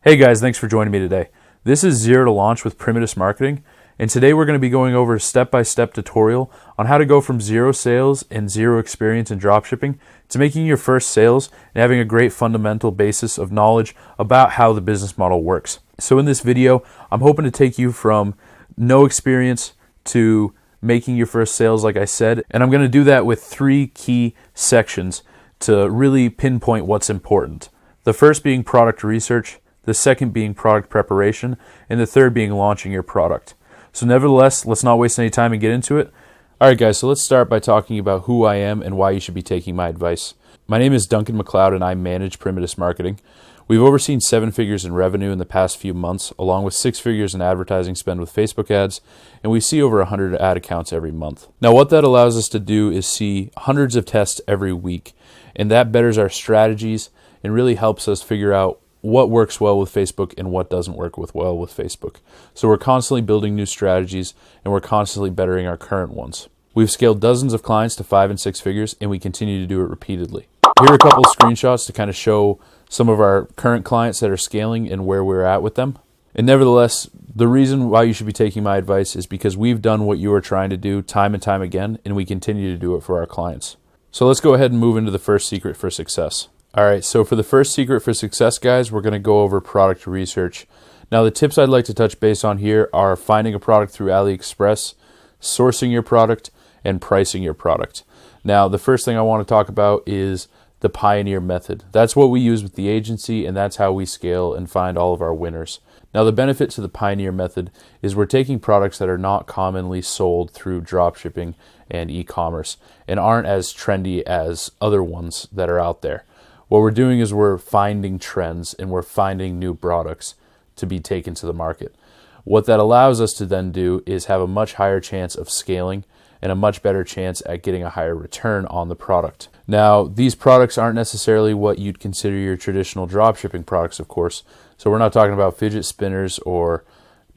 Hey guys, thanks for joining me today. This is Zero to Launch with Primitus Marketing, and today we're going to be going over a step-by-step tutorial on how to go from zero sales and zero experience in dropshipping to making your first sales and having a great fundamental basis of knowledge about how the business model works. So in this video, I'm hoping to take you from no experience to making your first sales, like I said, and I'm going to do that with three key sections to really pinpoint what's important. The first being product research, the second being product preparation, and the third being launching your product. So nevertheless, let's not waste any time and get into it. Alright guys, so let's start by talking about who I am and why you should be taking my advice. My name is Duncan McLeod and I manage Primitus Marketing. We've overseen 7 figures in revenue in the past few months, along with 6 figures in advertising spend with Facebook ads, and we see over 100 ad accounts every month. Now what that allows us to do is see hundreds of tests every week, and that betters our strategies and really helps us figure out what works well with Facebook and what doesn't work well with Facebook. So we're constantly building new strategies and we're constantly bettering our current ones. We've scaled dozens of clients to 5 and 6 figures and we continue to do it repeatedly. Here are a couple of screenshots to kind of show some of our current clients that are scaling and where we're at with them. And nevertheless, the reason why you should be taking my advice is because we've done what you are trying to do time and time again, and we continue to do it for our clients. So let's go ahead and move into the first secret for success. Alright, so for the first secret for success, guys, we're going to go over product research. Now, the tips I'd like to touch base on here are finding a product through AliExpress, sourcing your product, and pricing your product. Now, the first thing I want to talk about is the Pioneer method. That's what we use with the agency, and that's how we scale and find all of our winners. Now, the benefit to the Pioneer method is we're taking products that are not commonly sold through dropshipping and e-commerce and aren't as trendy as other ones that are out there. What we're doing is we're finding trends and we're finding new products to be taken to the market. What that allows us to then do is have a much higher chance of scaling and a much better chance at getting a higher return on the product. Now, these products aren't necessarily what you'd consider your traditional dropshipping products, of course. So we're not talking about fidget spinners or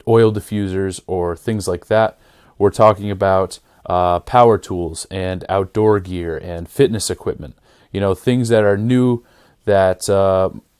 oil diffusers or things like that. We're talking about power tools and outdoor gear and fitness equipment. You know, things that are new that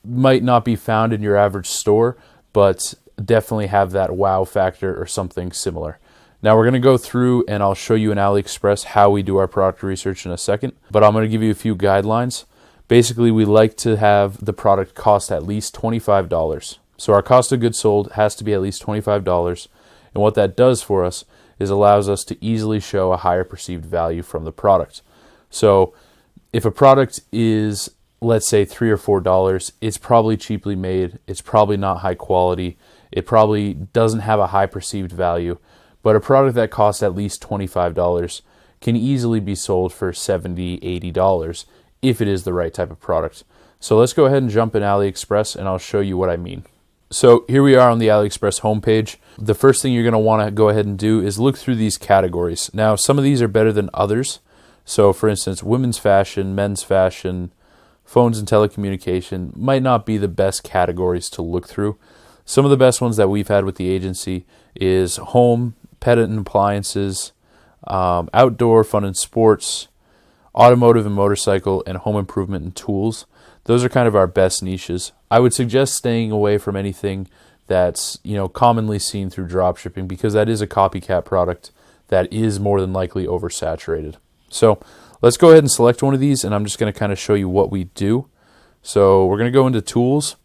might not be found in your average store, but definitely have that wow factor or something similar. Now we're going to go through and I'll show you in AliExpress how we do our product research in a second, but I'm going to give you a few guidelines. Basically, we like to have the product cost at least $25. So our cost of goods sold has to be at least $25. And what that does for us is allows us to easily show a higher perceived value from the product. So if a product is, let's say, $3 or $4, it's probably cheaply made, it's probably not high quality, it probably doesn't have a high perceived value, but a product that costs at least $25 can easily be sold for $70, $80 if it is the right type of product. So let's go ahead and jump in AliExpress and I'll show you what I mean. So here we are on the AliExpress homepage. The first thing you're going to want to go ahead and do is look through these categories. Now, some of these are better than others. So, for instance, women's fashion, men's fashion, phones and telecommunication might not be the best categories to look through. Some of the best ones that we've had with the agency is home, pet and appliances, outdoor, fun and sports, automotive and motorcycle, and home improvement and tools. Those are kind of our best niches. I would suggest staying away from anything that's, commonly seen through dropshipping because that is a copycat product that is more than likely oversaturated. So let's go ahead and select one of these and I'm just going to kind of show you what we do. So we're going to go into tools.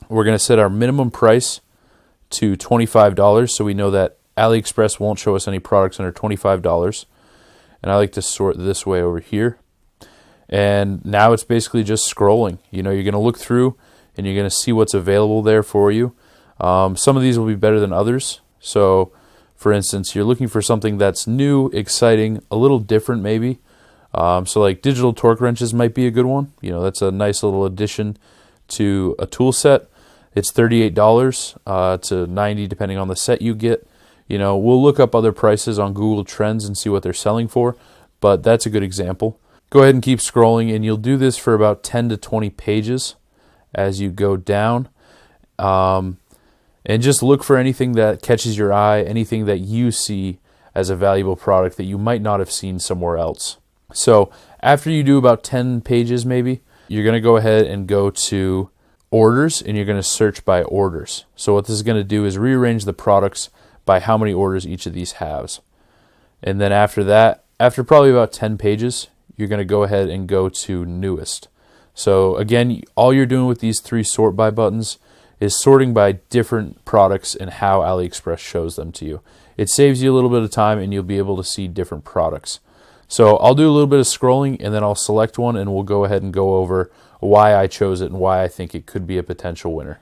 We're going to set our minimum price to $25 so we know that AliExpress won't show us any products under $25. And I like to sort this way over here. And now it's basically just scrolling. You're going to look through and you're going to see what's available there for you. Some of these will be better than others. So for instance, you're looking for something that's new, exciting, a little different maybe. So like digital torque wrenches might be a good one. That's a nice little addition to a tool set. It's $38 to $90 depending on the set you get. We'll look up other prices on Google Trends and see what they're selling for, but that's a good example. Go ahead and keep scrolling and you'll do this for about 10 to 20 pages as you go down. And just look for anything that catches your eye, anything that you see as a valuable product that you might not have seen somewhere else. So after you do about 10 pages maybe, you're going to go ahead and go to orders, and you're going to search by orders. So what this is going to do is rearrange the products by how many orders each of these has. And then after that, after probably about 10 pages, you're going to go ahead and go to newest. So again, all you're doing with these 3 sort by buttons is sorting by different products and how AliExpress shows them to you. It saves you a little bit of time and you'll be able to see different products. So I'll do a little bit of scrolling and then I'll select one and we'll go ahead and go over why I chose it and why I think it could be a potential winner.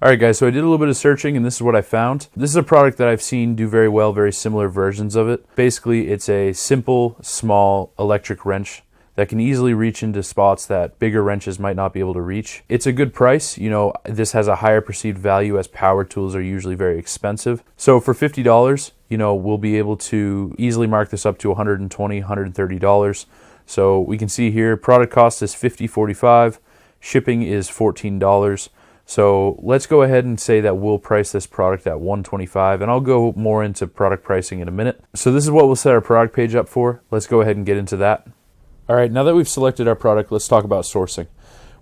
Alright guys, so I did a little bit of searching and this is what I found. This is a product that I've seen do very well, very similar versions of it. Basically, it's a simple, small electric wrench that can easily reach into spots that bigger wrenches might not be able to reach. It's a good price. You know, this has a higher perceived value as power tools are usually very expensive. So for $50, you know, we'll be able to easily mark this up to $120, $130. So we can see here, product cost is $50.45, shipping is $14. So let's go ahead and say that we'll price this product at $125, and I'll go more into product pricing in a minute. So this is what we'll set our product page up for. Let's go ahead and get into that. All right, now that we've selected our product, let's talk about sourcing.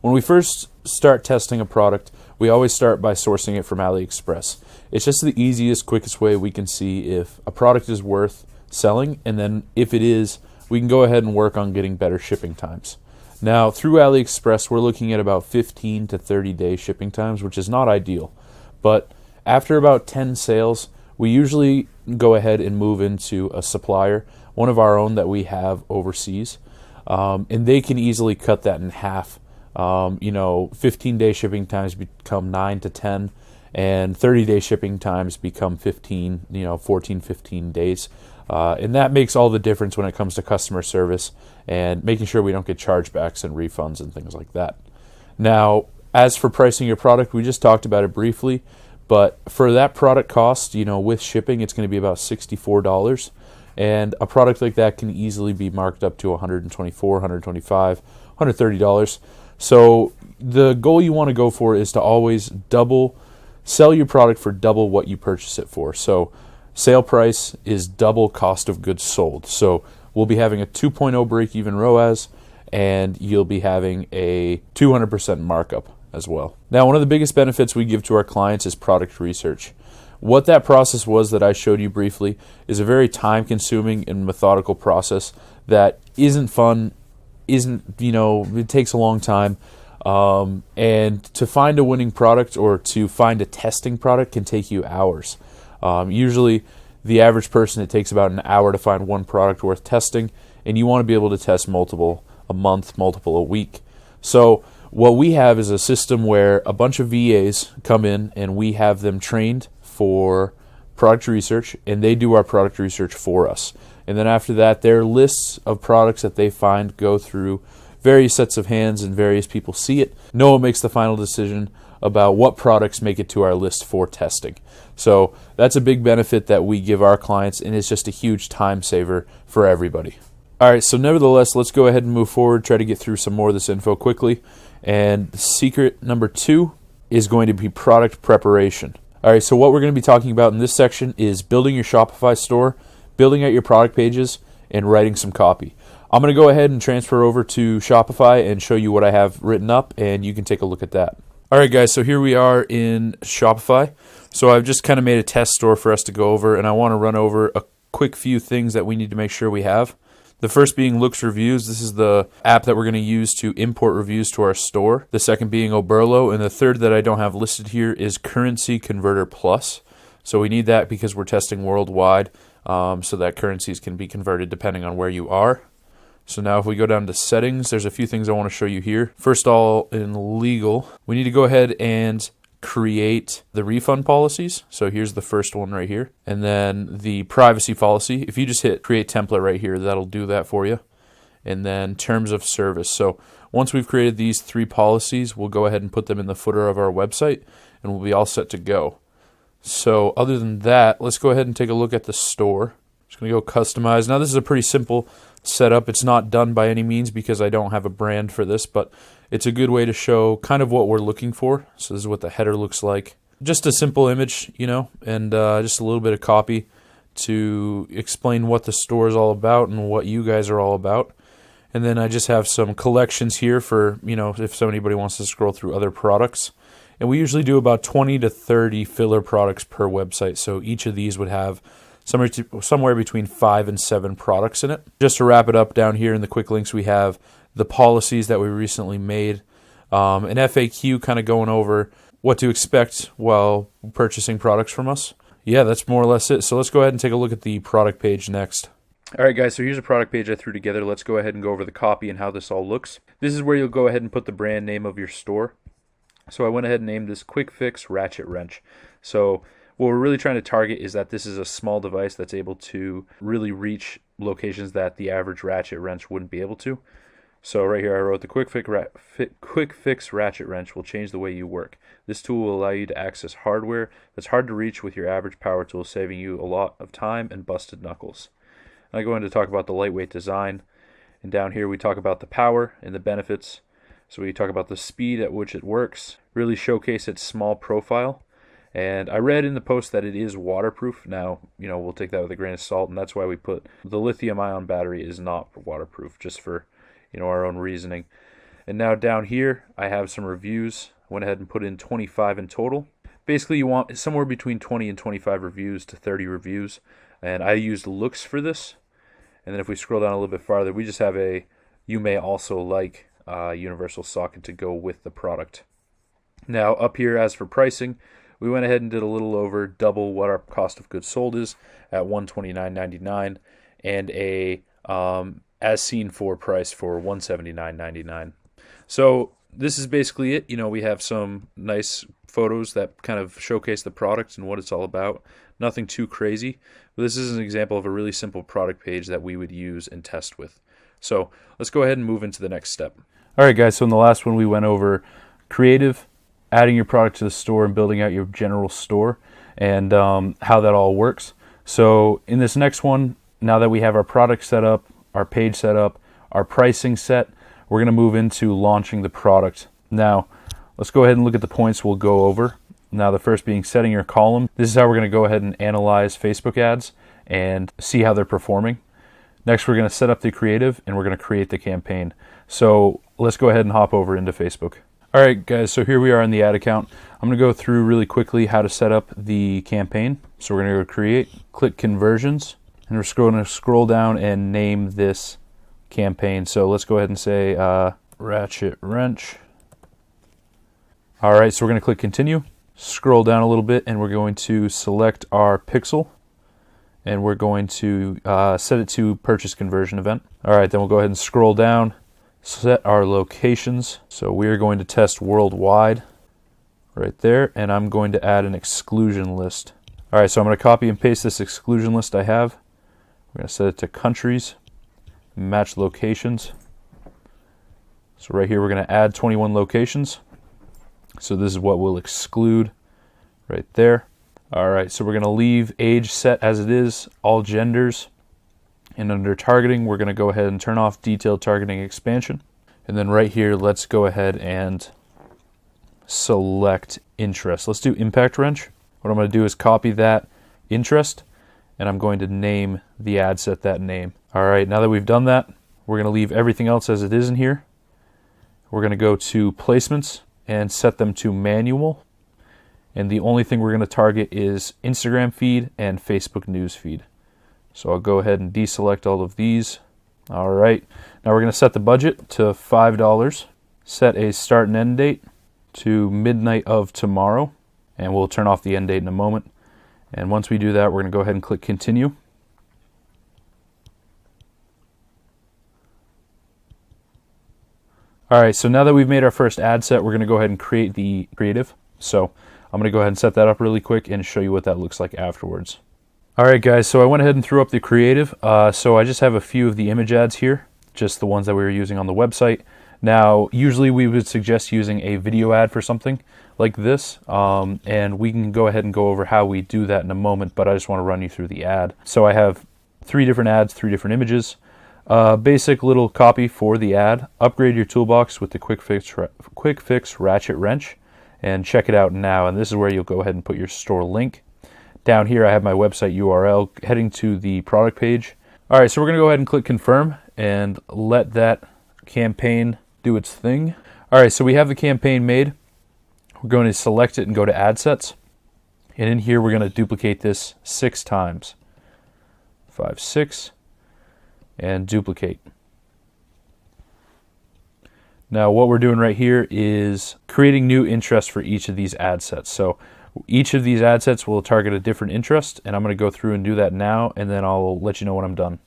When we first start testing a product, we always start by sourcing it from AliExpress. It's just the easiest, quickest way we can see if a product is worth selling, and then if it is, we can go ahead and work on getting better shipping times. Now, through AliExpress, we're looking at about 15 to 30 day shipping times, which is not ideal. But after about 10 sales, we usually go ahead and move into a supplier, one of our own that we have overseas. And they can easily cut that in half. 15-day shipping times become 9 to 10, and 30-day shipping times become 14, 15 days. And that makes all the difference when it comes to customer service and making sure we don't get chargebacks and refunds and things like that. Now, as for pricing your product, we just talked about it briefly, but for that product cost, with shipping, it's going to be about $64. And a product like that can easily be marked up to $124, $125, $130. So the goal you want to go for is to always sell your product for double what you purchase it for. So sale price is double cost of goods sold. So we'll be having a 2.0 break-even ROAS, and you'll be having a 200% markup as well. Now, one of the biggest benefits we give to our clients is product research. What that process was that I showed you briefly is a very time-consuming and methodical process that isn't fun, it takes a long time. And to find a winning product or to find a testing product can take you hours. Usually, the average person, it takes about an hour to find one product worth testing, and you want to be able to test multiple a month, multiple a week. So what we have is a system where a bunch of VAs come in and we have them trained for product research, and they do our product research for us. And then after that, their lists of products that they find go through various sets of hands and various people see it. No one makes the final decision about what products make it to our list for testing. So that's a big benefit that we give our clients, and it's just a huge time saver for everybody. All right, so nevertheless, let's go ahead and move forward, try to get through some more of this info quickly. And secret number 2 is going to be product preparation. All right, so what we're going to be talking about in this section is building your Shopify store, building out your product pages, and writing some copy. I'm going to go ahead and transfer over to Shopify and show you what I have written up, and you can take a look at that. All right, guys, so here we are in Shopify. So I've just kind of made a test store for us to go over, and I want to run over a quick few things that we need to make sure we have. The first being Looks Reviews. This is the app that we're going to use to import reviews to our store. The second being Oberlo, and the third that I don't have listed here is Currency Converter Plus. So we need that because we're testing worldwide, so that currencies can be converted depending on where you are. So now if we go down to settings, there's a few things I want to show you here. First of all, in legal, we need to go ahead and create the refund policies. So here's the first one right here. And then the privacy policy. If you just hit create template right here, that'll do that for you. And then terms of service. So once we've created these 3 policies, we'll go ahead and put them in the footer of our website, and we'll be all set to go. So other than that, let's go ahead and take a look at the store. Just going to go customize. Now this is a pretty simple setup. It's not done by any means because I don't have a brand for this, but it's a good way to show kind of what we're looking for. So this is what the header looks like. Just a simple image, and just a little bit of copy to explain what the store is all about and what you guys are all about. And then I just have some collections here for, if anybody wants to scroll through other products. And we usually do about 20 to 30 filler products per website. So each of these would have somewhere between 5 and 7 products in it. Just to wrap it up, down here in the quick links, we have the policies that we recently made, an FAQ kind of going over what to expect while purchasing products from us. Yeah, that's more or less it. So let's go ahead and take a look at the product page next. All right, guys, so here's a product page I threw together. Let's go ahead and go over the copy and how this all looks. This is where you'll go ahead and put the brand name of your store. So I went ahead and named this Quick Fix Ratchet Wrench. So what we're really trying to target is that this is a small device that's able to really reach locations that the average ratchet wrench wouldn't be able to. So right here I wrote the Quick Fix Ratchet Wrench will change the way you work. This tool will allow you to access hardware that's hard to reach with your average power tool, saving you a lot of time and busted knuckles. I go in to talk about the lightweight design, and down here we talk about the power and the benefits. So we talk about the speed at which it works, really showcase its small profile. And I read in the post that it is waterproof. Now, we'll take that with a grain of salt, and that's why we put the lithium-ion battery is not waterproof, just for our own reasoning. And now down here, I have some reviews. I went ahead and put in 25 in total. Basically, you want somewhere between 20 and 25 reviews to 30 reviews. And I used looks for this. And then if we scroll down a little bit farther, we just have a you may also like universal socket to go with the product. Now up here, as for pricing, we went ahead and did a little over double what our cost of goods sold is at $129.99 and a as seen for price for $179.99. So this is basically it. We have some nice photos that kind of showcase the product and what it's all about. Nothing too crazy. But this is an example of a really simple product page that we would use and test with. So let's go ahead and move into the next step. All right, guys. So in the last one, we went over creative, adding your product to the store, and building out your general store, and how that all works. So in this next one, now that we have our product set up, our page set up, our pricing set, we're going to move into launching the product. Now, let's go ahead and look at the points we'll go over. Now, the first being setting your column. This is how we're going to go ahead and analyze Facebook ads and see how they're performing. Next, we're going to set up the creative, and we're going to create the campaign. So let's go ahead and hop over into Facebook. All right, guys, so here we are in the ad account. I'm going to go through really quickly how to set up the campaign. So we're going to go create, click conversions, and we're going to scroll down and name this campaign. So let's go ahead and say Ratchet Wrench. All right, so we're going to click continue, scroll down a little bit, and we're going to select our pixel, and we're going to set it to purchase conversion event. All right, then we'll go ahead and scroll down, set our locations. So we are going to test worldwide right there, and I'm going to add an exclusion list. All right, so I'm going to copy and paste this exclusion list I have. We're going to set it to countries, match locations. So right here, we're going to add 21 locations. So this is what we'll exclude right there. All right, so we're going to leave age set as it is, all genders. And under targeting, we're going to go ahead and turn off detailed targeting expansion. And then right here, let's go ahead and select interest. Let's do impact wrench. What I'm going to do is copy that interest, and I'm going to name the ad set that name. All right, now that we've done that, we're going to leave everything else as it is in here. We're going to go to placements and set them to manual. And the only thing we're going to target is Instagram feed and Facebook news feed. So I'll go ahead and deselect all of these. All right, now we're going to set the budget to $5. Set a start and end date to midnight of tomorrow, and we'll turn off the end date in a moment. And once we do that, we're going to go ahead and click continue. All right, so now that we've made our first ad set, we're going to go ahead and create the creative. So I'm going to go ahead and set that up really quick and show you what that looks like afterwards. All right, guys, so I went ahead and threw up the creative. So I just have a few of the image ads here, just the ones that we were using on the website. Now, usually we would suggest using a video ad for something like this, and we can go ahead and go over how we do that in a moment, but I just want to run you through the ad. So I have 3 different ads, 3 different images. Basic little copy for the ad. Upgrade your toolbox with the Quick Fix Ratchet Wrench, and check it out now. And this is where you'll go ahead and put your store link. Down here, I have my website URL heading to the product page. All right, so we're going to go ahead and click confirm and let that campaign do its thing. All right, so we have the campaign made. We're going to select it and go to ad sets. And in here, we're going to duplicate this 6 times. 5, 6, and duplicate. Now what we're doing right here is creating new interests for each of these ad sets. So each of these ad sets will target a different interest, and I'm going to go through and do that now, and then I'll let you know when I'm done.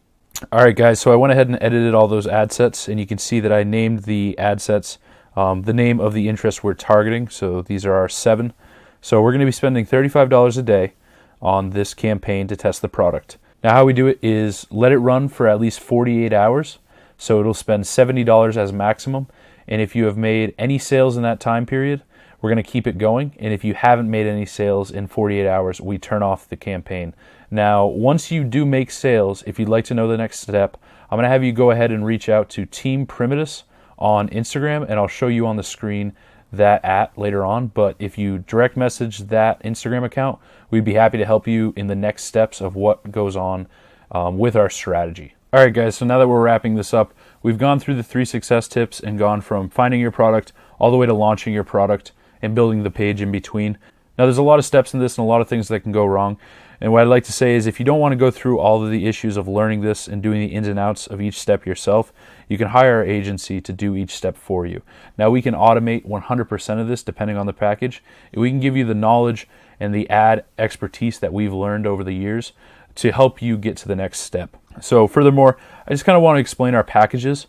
All right, guys, so I went ahead and edited all those ad sets, and you can see that I named the ad sets the name of the interest we're targeting. So these are our 7. So we're going to be spending $35 a day on this campaign to test the product. Now how we do it is let it run for at least 48 hours. So it'll spend $70 as maximum. And if you have made any sales in that time period, we're going to keep it going. And if you haven't made any sales in 48 hours, we turn off the campaign. Now, once you do make sales, if you'd like to know the next step, I'm going to have you go ahead and reach out to Team Primitus on Instagram, and I'll show you on the screen that later on. But if you direct message that Instagram account, we'd be happy to help you in the next steps of what goes on with our strategy. All right, guys, so now that we're wrapping this up, we've gone through the 3 success tips and gone from finding your product all the way to launching your product and building the page in between. Now, there's a lot of steps in this and a lot of things that can go wrong. And what I'd like to say is if you don't want to go through all of the issues of learning this and doing the ins and outs of each step yourself, you can hire our agency to do each step for you. Now, we can automate 100% of this depending on the package. We can give you the knowledge and the ad expertise that we've learned over the years to help you get to the next step. So furthermore, I just kind of want to explain our packages.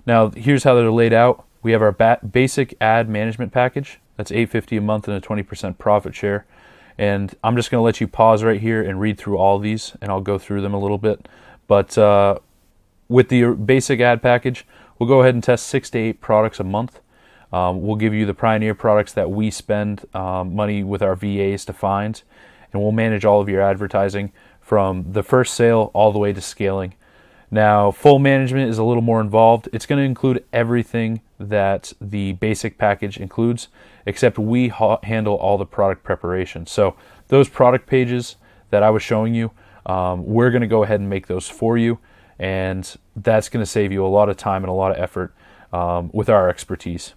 Now, here's how they're laid out. We have our basic ad management package. That's $850 a month and a 20% profit share. And I'm just going to let you pause right here and read through all these, and I'll go through them a little bit. But with the basic ad package, we'll go ahead and test 6 to 8 products a month. We'll give you the Pioneer products that we spend money with our VAs to find, and we'll manage all of your advertising from the first sale all the way to scaling. Now, full management is a little more involved. It's going to include everything that the basic package includes, except we handle all the product preparation. So those product pages that I was showing you, we're going to go ahead and make those for you, and that's going to save you a lot of time and a lot of effort with our expertise.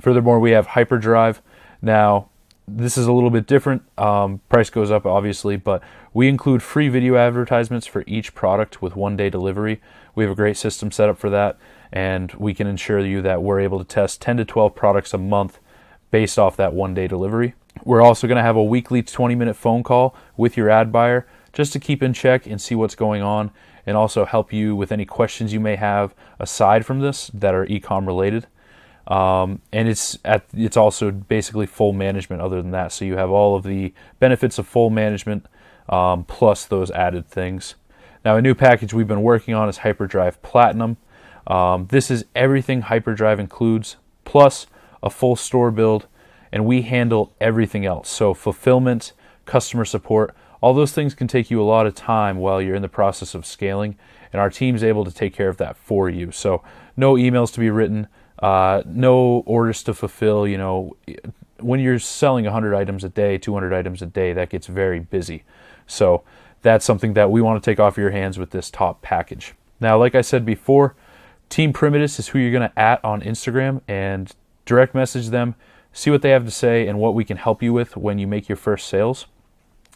Furthermore, we have Hyperdrive. Now, this is a little bit different. Price goes up, obviously, but we include free video advertisements for each product with 1-day delivery. We have a great system set up for that, and we can ensure you that we're able to test 10 to 12 products a month based off that 1-day delivery. We're also going to have a weekly 20-minute phone call with your ad buyer just to keep in check and see what's going on, and also help you with any questions you may have aside from this that are e-com related. And it's also basically full management other than that. So you have all of the benefits of full management plus those added things. Now, a new package we've been working on is Hyperdrive Platinum. This is everything Hyperdrive includes plus a full store build, and we handle everything else. So fulfillment, customer support, all those things can take you a lot of time while you're in the process of scaling, and our team's able to take care of that for you. So no emails to be written. No orders to fulfill. You know, when you're selling 100 items a day, 200 items a day, that gets very busy. So that's something that we want to take off your hands with this top package. Now, like I said before, Team Primitus is who you're going to @ on Instagram, and direct message them, see what they have to say and what we can help you with when you make your first sales.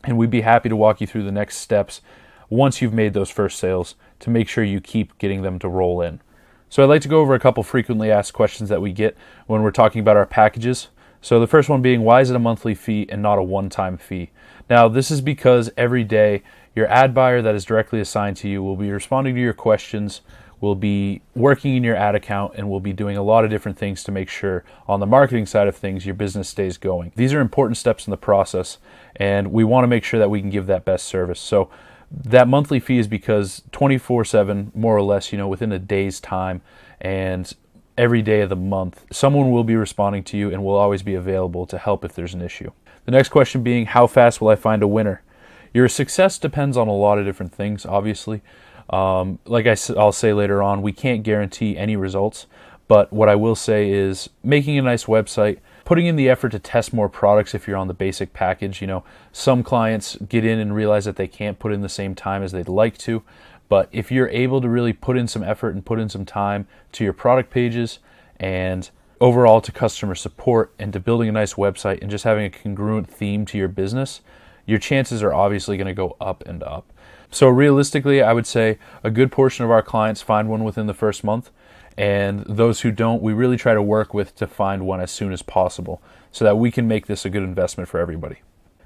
And we'd be happy to walk you through the next steps once you've made those first sales to make sure you keep getting them to roll in. So I'd like to go over a couple frequently asked questions that we get when we're talking about our packages. So the first one being, why is it a monthly fee and not a one-time fee? Now, this is because every day your ad buyer that is directly assigned to you will be responding to your questions, will be working in your ad account, and will be doing a lot of different things to make sure on the marketing side of things your business stays going. These are important steps in the process, and we want to make sure that we can give that best service. So that monthly fee is because 24/7, more or less, within a day's time and every day of the month, someone will be responding to you and will always be available to help if there's an issue. The next question being, how fast will I find a winner? Your success depends on a lot of different things, obviously. Like I'll say later on, we can't guarantee any results, but what I will say is making a nice website, putting in the effort to test more products if you're on the basic package. Some clients get in and realize that they can't put in the same time as they'd like to, but if you're able to really put in some effort and put in some time to your product pages and overall to customer support and to building a nice website and just having a congruent theme to your business, your chances are obviously going to go up and up. So realistically, I would say a good portion of our clients find one within the first month, and those who don't, we really try to work with to find one as soon as possible so that we can make this a good investment for everybody.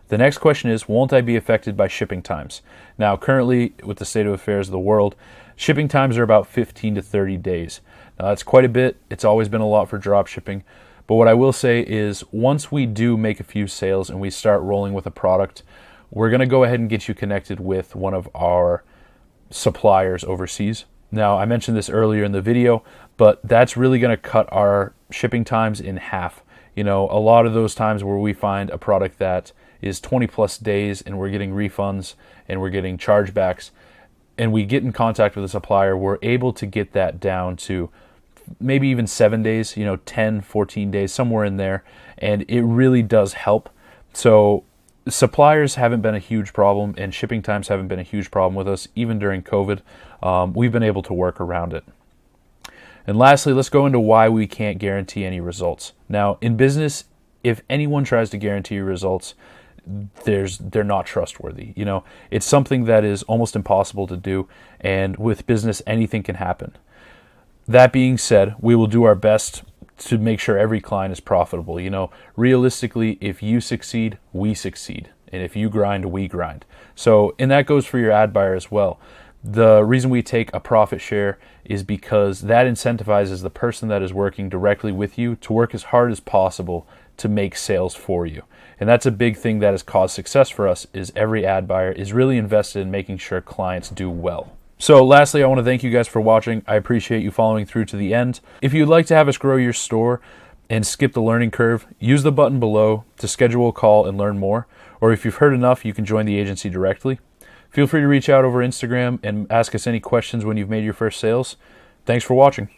The next question is, won't I be affected by shipping times? Now, currently, with the state of affairs of the world, shipping times are about 15 to 30 days. Now, that's quite a bit. It's always been a lot for drop shipping. But what I will say is, once we do make a few sales and we start rolling with a product, we're going to go ahead and get you connected with one of our suppliers overseas. Now, I mentioned this earlier in the video, but that's really going to cut our shipping times in half. You know, a lot of those times where we find a product that is 20 plus days and we're getting refunds and we're getting chargebacks and we get in contact with a supplier, we're able to get that down to maybe even 7 days, 10, 14 days, somewhere in there. And it really does help. So suppliers haven't been a huge problem and shipping times haven't been a huge problem with us, even during COVID. We've been able to work around it. And lastly, let's go into why we can't guarantee any results. Now, in business, if anyone tries to guarantee your results, they're not trustworthy. It's something that is almost impossible to do, and with business, anything can happen. That being said, we will do our best to make sure every client is profitable. Realistically, if you succeed, we succeed. And if you grind, we grind. So, and that goes for your ad buyer as well. The reason we take a profit share is because that incentivizes the person that is working directly with you to work as hard as possible to make sales for you. And that's a big thing that has caused success for us, is every ad buyer is really invested in making sure clients do well. So lastly, I want to thank you guys for watching. I appreciate you following through to the end. If you'd like to have us grow your store and skip the learning curve, use the button below to schedule a call and learn more. Or if you've heard enough, you can join the agency directly. Feel free to reach out over Instagram and ask us any questions when you've made your first sales. Thanks for watching.